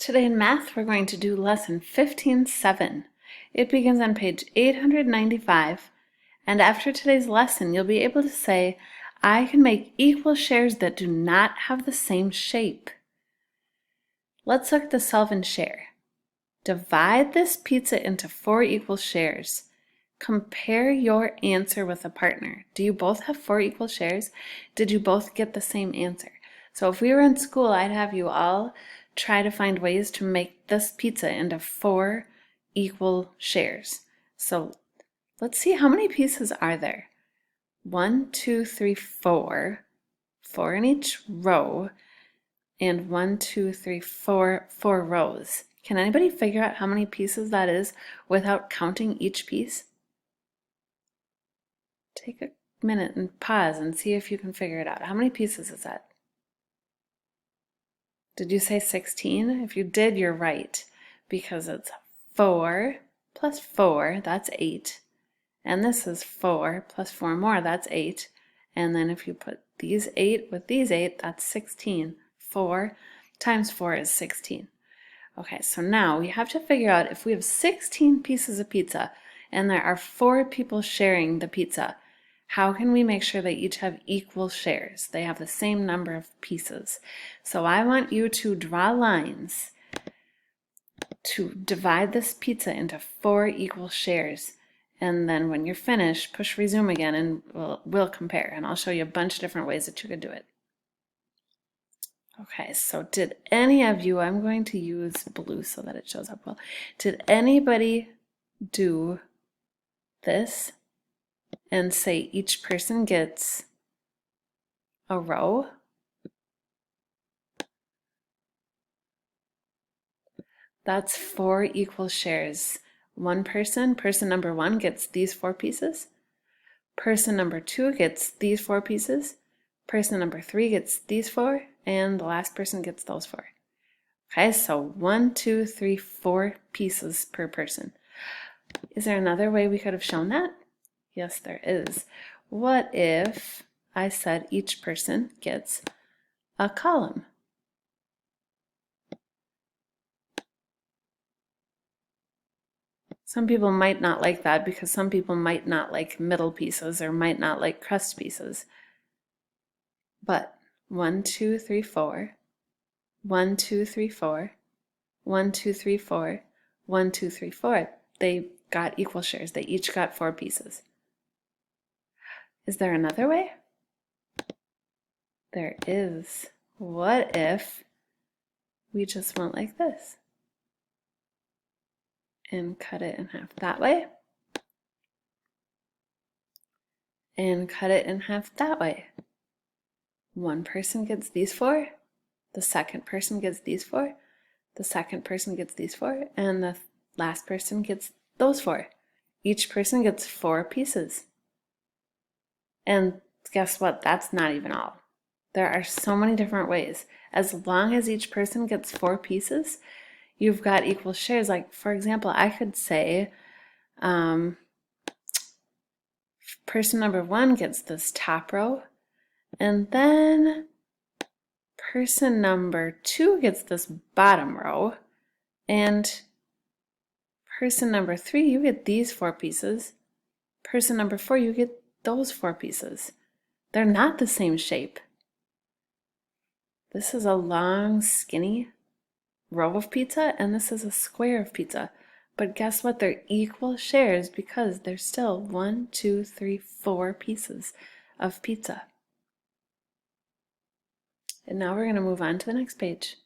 Today in math, we're going to do lesson 15-7. It begins on page 895, and after today's lesson, you'll be able to say, I can make equal shares that do not have the same shape. Let's look at the solve and share. Divide this pizza into 4 equal shares. Compare your answer with a partner. Do you both have 4 equal shares? Did you both get the same answer? So if we were in school, I'd have you all try to find ways to make this pizza into 4 equal shares. So let's see, how many pieces are there? 1, 2, 3, 4. 4 in each row. And 1, 2, 3, 4 rows. Can anybody figure out how many pieces that is without counting each piece? Take a minute and pause and see if you can figure it out. How many pieces is that? Did you say 16? If you did, you're right, because it's 4 plus 4, that's 8. And this is 4 plus 4 more, that's 8. And then if you put these 8 with these 8, that's 16. 4 times 4 is 16. Okay, so now we have to figure out if we have 16 pieces of pizza and there are 4 people sharing the pizza, how can we make sure they each have equal shares? They have the same number of pieces. So I want you to draw lines to divide this pizza into 4 equal shares. And then when you're finished, push resume again and we'll compare. And I'll show you a bunch of different ways that you could do it. Okay, so did any of you, I'm going to use blue so that it shows up well. Did anybody do this and say each person gets a row? That's 4 equal shares. One person number 1 gets these 4 pieces. Person number 2 gets these 4 pieces. Person number 3 gets these 4. And the last person gets those 4. Okay, so 1, 2, 3, 4 pieces per person. Is there another way we could have shown that? Yes, there is. What if I said each person gets a column? Some people might not like that because some people might not like middle pieces or might not like crust pieces. But 1, 2, 3, 4. 1, 2, 3, 4. 1, 2, 3, 4. 1, 2, 3, 4. They got equal shares. They each got 4 pieces. Is there another way? There is. What if we just went like this and cut it in half that way and cut it in half that way? One person gets these 4, the second person gets these 4, the second person gets these 4, and the last person gets those 4. Each person gets 4 pieces. And guess what? That's not even all. There are so many different ways. As long as each person gets 4 pieces, you've got equal shares. Like, for example, I could say person number 1 gets this top row, and then person number 2 gets this bottom row, and person number 3, you get these 4 pieces. Person number 4, you get those 4 pieces. They're not the same shape. This is a long, skinny row of pizza, and this is a square of pizza. But guess what? They're equal shares because they're still 1, 2, 3, 4 pieces of pizza. And now we're going to move on to the next page.